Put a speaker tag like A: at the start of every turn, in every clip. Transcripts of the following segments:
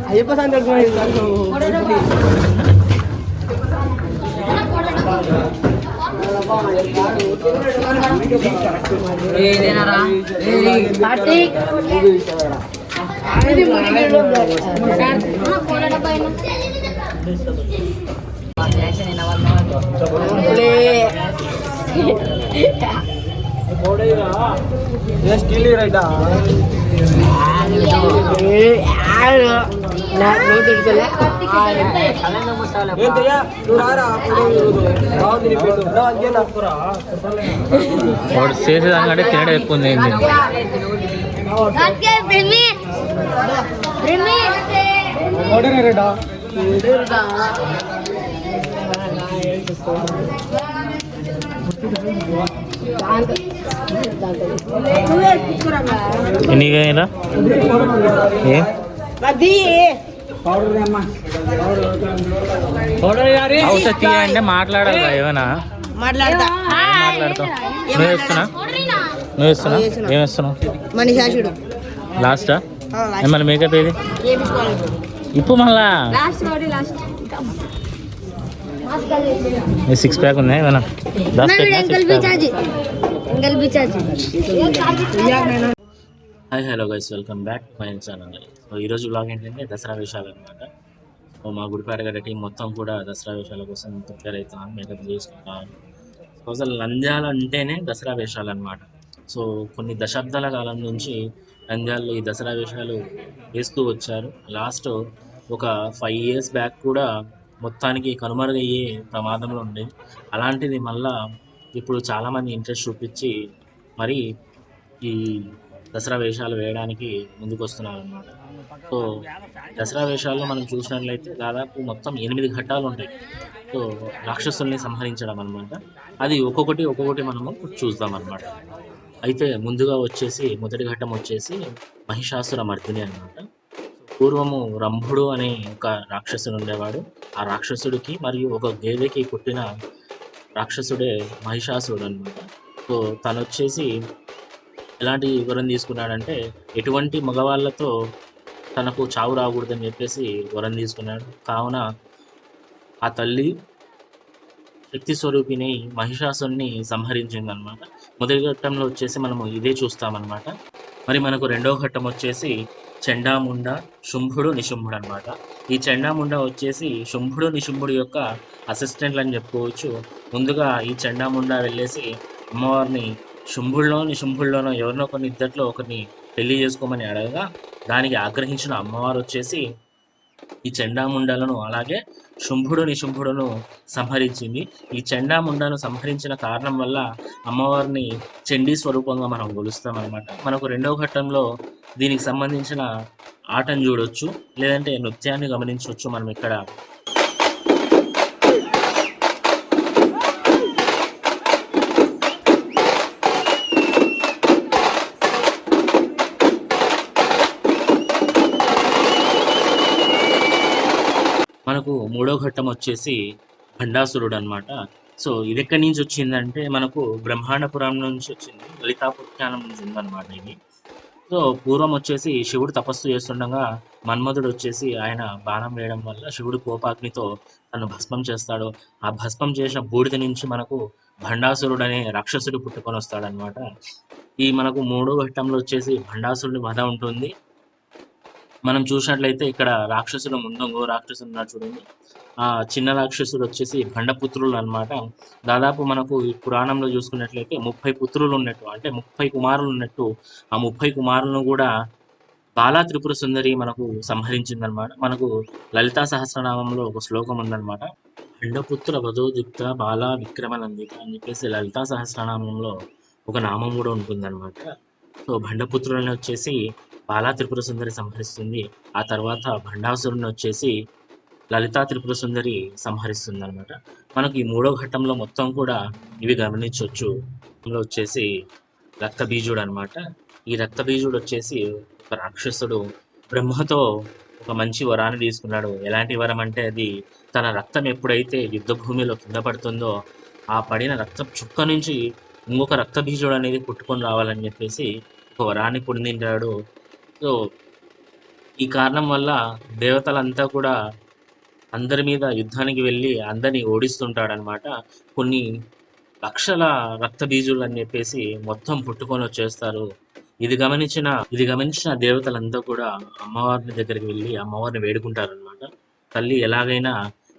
A: అయ్యప్ప సందర్భం
B: వాడు చేసేదానికంటే తినడం ఎక్కువ ఉంది. ఎన్నిగా అంటే మాట్లాడాలి ఏమైనా మాట్లాడతావు. నువ్వు ఇస్తున్నా ఏమిస్తున్నావు?
A: మనిషాసుడు
B: లాస్టా? మళ్ళీ మేకప్ ఏది ఇప్పుడు మళ్ళా 6 ప్యాక్ ఉన్నాయి ఏమైనా? Hi hello guys, welcome back my channel. So ఈరోజు బ్లాగ్ ఏంటంటే దసరా వేషాలు అనమాట. సో మా గుడిపేట గడ్డ టీం మొత్తం కూడా దసరా వేషాల కోసం ప్రిపేర్ అవుతాం, మేకప్ చేసుకుంటాం. సో అసలు నంద్యాల అంటేనే దసరా వేషాలు అనమాట. సో కొన్ని దశాబ్దాల కాలం నుంచి నంద్యాలలో ఈ దసరా వేషాలు వేస్తూ వచ్చారు. లాస్ట్ ఒక 5 years బ్యాక్ కూడా మొత్తానికి కనుమరుగయ్యే ప్రమాదంలో ఉండేది. అలాంటిది మళ్ళా ఇప్పుడు చాలామంది ఇంట్రెస్ట్ చూపించి మరి ఈ దసరా వేషాలు వేయడానికి ముందుకు వస్తున్నారు అన్నమాట. సో దసరా వేషాల్లో మనం చూసినట్లయితే దాదాపు మొత్తం 8 ఘట్టాలు ఉంటాయి. సో రాక్షసుల్ని సంహరించడం అనమాట. అది ఒక్కొక్కటి మనము చూద్దాం అనమాట. అయితే ముందుగా వచ్చేసి మొదటి ఘట్టం వచ్చేసి మహిషాసుర మర్దిని అనమాట. పూర్వము రంభుడు అనే ఒక రాక్షసుడు ఉండేవాడు. ఆ రాక్షసుడికి మరియు ఒక గేదెకి పుట్టిన రాక్షసుడే మహిషాసురుడు అనమాట. సో తను వచ్చేసి ఎలాంటి వరం తీసుకున్నాడంటే ఎటువంటి మగవాళ్ళతో తనకు చావు రాకూడదని చెప్పేసి వరం తీసుకున్నాడు. కావున ఆ తల్లి శక్తి స్వరూపిణి మహిషాసుని సంహరించిందనమాట. మొదటి ఘట్టంలో వచ్చేసి మనము ఇదే చూస్తామన్నమాట. మరి మనకు రెండవ ఘట్టం వచ్చేసి చండాముండ శుంభుడు నిశుంభుడు అనమాట. ఈ చండాముండ వచ్చేసి శుంభుడు నిశుంభుడు యొక్క అసిస్టెంట్లు అని చెప్పుకోవచ్చు. ముందుగా ఈ చండాముండ వెళ్ళేసి అమ్మవారిని శుంభుల్లోనో ఎవరినో కొన్ని ఇద్దట్లో ఒకరిని పెళ్లి చేసుకోమని అడగగా దానికి ఆగ్రహించిన అమ్మవారు వచ్చేసి ఈ చండాముండలను అలాగే శుంభుడు నిశుంభుడును సంహరించింది. ఈ చండాముండను సంహరించిన కారణం వల్ల అమ్మవారిని చండీ స్వరూపంగా మనం కొలుస్తాం అనమాట. మనకు రెండవ ఘట్టంలో దీనికి సంబంధించిన ఆటను చూడొచ్చు, లేదంటే నృత్యాన్ని గమనించవచ్చు మనం ఇక్కడ. మనకు మూడో ఘట్టం వచ్చేసి భండాసురుడు అనమాట. సో ఇది ఎక్కడి నుంచి వచ్చిందంటే మనకు బ్రహ్మాండ పురాణం నుంచి వచ్చింది, లలితాపురాణం నుంచి ఉందన్నమాట ఇది. సో పూర్వం వచ్చేసి శివుడు తపస్సు చేస్తుండగా మన్మధుడు వచ్చేసి ఆయన బాణం వేయడం వల్ల శివుడు కోపాగ్నితో తను భస్మం చేస్తాడు. ఆ భస్మం చేసిన బూడిద నుంచి మనకు భండాసురుడు అనే రాక్షసుడు పుట్టుకొని వస్తాడనమాట. ఈ మనకు మూడో ఘట్టంలో వచ్చేసి భండాసురుడి వధ ఉంటుంది. మనం చూసినట్లయితే ఇక్కడ రాక్షసుడు ముందు రాక్షసుడు ఉన్నాడు చూడండి. ఆ చిన్న రాక్షసుడు వచ్చేసి భండపుత్రులు అనమాట. దాదాపు మనకు ఈ పురాణంలో చూసుకున్నట్లయితే 30 పుత్రులు ఉన్నట్టు, అంటే 30 కుమారులు ఉన్నట్టు. ఆ 30 కుమారులను కూడా బాలా త్రిపుర సుందరి మనకు సంహరించిందనమాట. మనకు లలితా సహస్రనామంలో ఒక శ్లోకం ఉందన్నమాట. భండపుత్ర వధోదిప్త బాలా విక్రమనందిత అని చెప్పేసి లలితా సహస్రనామంలో ఒక నామం కూడా ఉంటుందన్నమాట. సో భండపుత్రులని వచ్చేసి బాలా త్రిపుర సుందరి సంహరిస్తుంది. ఆ తర్వాత భండాసురుని వచ్చేసి లలితా త్రిపుర సుందరి సంహరిస్తుంది అనమాట. మనకు ఈ మూడో ఘట్టంలో మొత్తం కూడా ఇవి గమనించవచ్చు. వచ్చేసి రక్తబీజుడు అనమాట. ఈ రక్తబీజుడు వచ్చేసి ఒక రాక్షసుడు బ్రహ్మతో ఒక మంచి వరాన్ని తీసుకున్నాడు. ఎలాంటి వరం అంటే అది తన రక్తం ఎప్పుడైతే యుద్ధ భూమిలో కింద పడుతుందో ఆ పడిన రక్తం చుక్క నుంచి ఇంకొక రక్తబీజుడు అనేది పుట్టుకొని రావాలని చెప్పేసి ఒక వరాన్ని పొందింటాడు. సో ఈ కారణం వల్ల దేవతలంతా కూడా అందరి మీద యుద్ధానికి వెళ్ళి అందరిని ఓడిస్తుంటాడనమాట. కొన్ని లక్షల రక్త బీజులు అని చెప్పేసి మొత్తం పుట్టుకొని వచ్చేస్తారు. ఇది గమనించిన దేవతలంతా కూడా అమ్మవారి దగ్గరికి వెళ్ళి అమ్మవారిని వేడుకుంటారనమాట. తల్లి ఎలాగైనా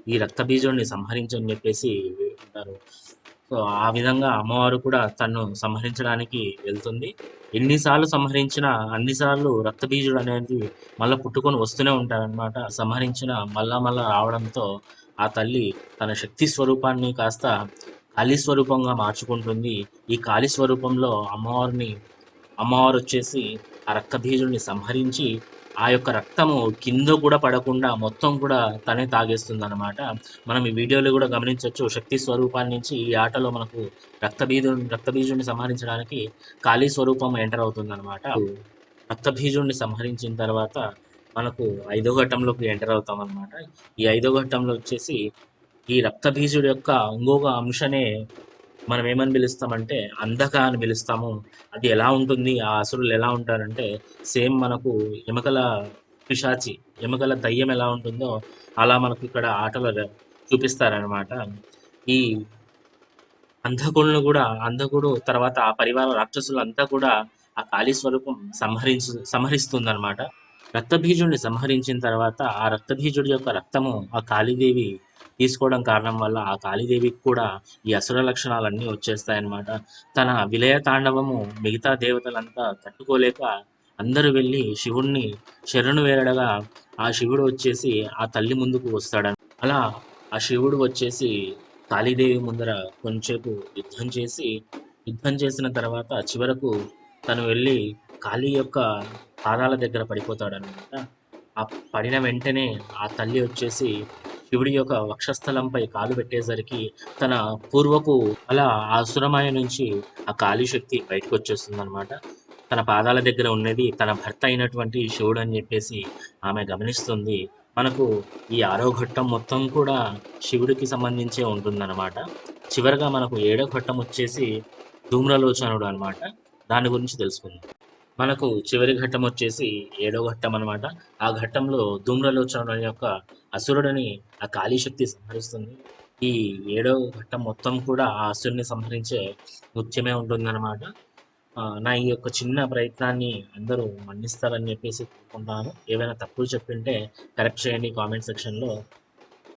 B: ఈ రక్త బీజుడిని సంహరించని చెప్పేసి వేడుకుంటారు. సో ఆ విధంగా అమ్మవారు కూడా తన్ను సంహరించడానికి వెళ్తుంది. ఎన్నిసార్లు సంహరించినా అన్నిసార్లు రక్తబీజుడు అనేది మళ్ళా పుట్టుకొని వస్తూనే ఉంటారనమాట. సంహరించిన మళ్ళా మళ్ళా రావడంతో ఆ తల్లి తన శక్తి స్వరూపాన్ని కాస్త కాళీ స్వరూపంగా మార్చుకుంటుంది. ఈ కాళీ స్వరూపంలో అమ్మవారొచ్చేసి ఆ రక్తబీజుడిని సంహరించి ఆ యొక్క రక్తము కింద కూడా పడకుండా మొత్తం కూడా తనే తాగేస్తుందనమాట. మనం ఈ వీడియోలో కూడా గమనించొచ్చు. శక్తి స్వరూపాన్ని నుంచి ఈ ఆటలో మనకు రక్తబీజుడిని సంహరించడానికి కాళీ స్వరూపం ఎంటర్ అవుతుందనమాట. రక్తబీజుడిని సంహరించిన తర్వాత మనకు 5వ ఘట్టంలోకి ఎంటర్ అవుతామనమాట. ఈ 5వ ఘట్టంలో వచ్చేసి ఈ రక్తబీజుడి యొక్క ఇంకొక అంశనే మనం ఏమని పిలుస్తామంటే అంధక అని పిలుస్తాము. అది ఎలా ఉంటుంది? ఆ అసురులు ఎలా ఉంటారంటే సేమ్ మనకు ఎముకల పిశాచి, ఎముకల దయ్యం ఎలా ఉంటుందో అలా మనకు ఇక్కడ ఆటలో చూపిస్తారనమాట. ఈ అంధకుడు తర్వాత ఆ పరివార రాక్షసులంతా కూడా ఆ కాళీ స్వరూపం సంహరిస్తుందనమాట. రక్తబీజుడిని సంహరించిన తర్వాత ఆ రక్తబీజుడి యొక్క రక్తము ఆ కాళీదేవి తీసుకోవడం కారణం వల్ల ఆ కాళీదేవికి కూడా ఈ అసుర లక్షణాలన్నీ వచ్చేస్తాయన్నమాట. తన విలయ తాండవము మిగతా దేవతలంతా తట్టుకోలేక అందరూ వెళ్ళి శివుణ్ణి శరణు వేడగా ఆ శివుడు వచ్చేసి ఆ తల్లి ముందుకు వస్తాడు. అలా ఆ శివుడు వచ్చేసి కాళీదేవి ముందర కొంచెంసేపు యుద్ధం చేసిన తర్వాత చివరకు తను వెళ్ళి కాళీ యొక్క పాదాల దగ్గర పడిపోతాడనమాట. ఆ పడిన వెంటనే ఆ తల్లి వచ్చేసి శివుడి యొక్క వక్షస్థలంపై కాలు పెట్టేసరికి తన పూర్వపు అలా ఆ సురమాయ నుంచి ఆ కాళీ శక్తి బయటకు వచ్చేస్తుందనమాట. తన పాదాల దగ్గర ఉన్నది తన భర్త అయినటువంటి శివుడు అని చెప్పేసి ఆమె గమనిస్తుంది. మనకు ఈ 6వ ఘట్టం మొత్తం కూడా శివుడికి సంబంధించే ఉంటుందన్నమాట. చివరగా మనకు 7వ ఘట్టం వచ్చేసి ధూమ్రలోచనుడు అనమాట. దాని గురించి తెలుసుకుందాం. మనకు చివరి ఘట్టం వచ్చేసి 7వ ఘట్టం అనమాట. ఆ ఘట్టంలో ధూమ్రలోచనుడు యొక్క అసురుడిని ఆ కాళీ శక్తి సంహరిస్తుంది. ఈ 7వ ఘట్టం మొత్తం కూడా ఆ అసురుని సంహరించే నృత్యమే ఉంటుందన్నమాట. నా ఈ యొక్క చిన్న ప్రయత్నాన్ని అందరూ మన్నిస్తారని చెప్పేసి కోరుకుంటున్నాను. ఏవైనా తప్పులు చెప్పింటే కరెక్ట్ చేయండి కామెంట్ సెక్షన్‌లో.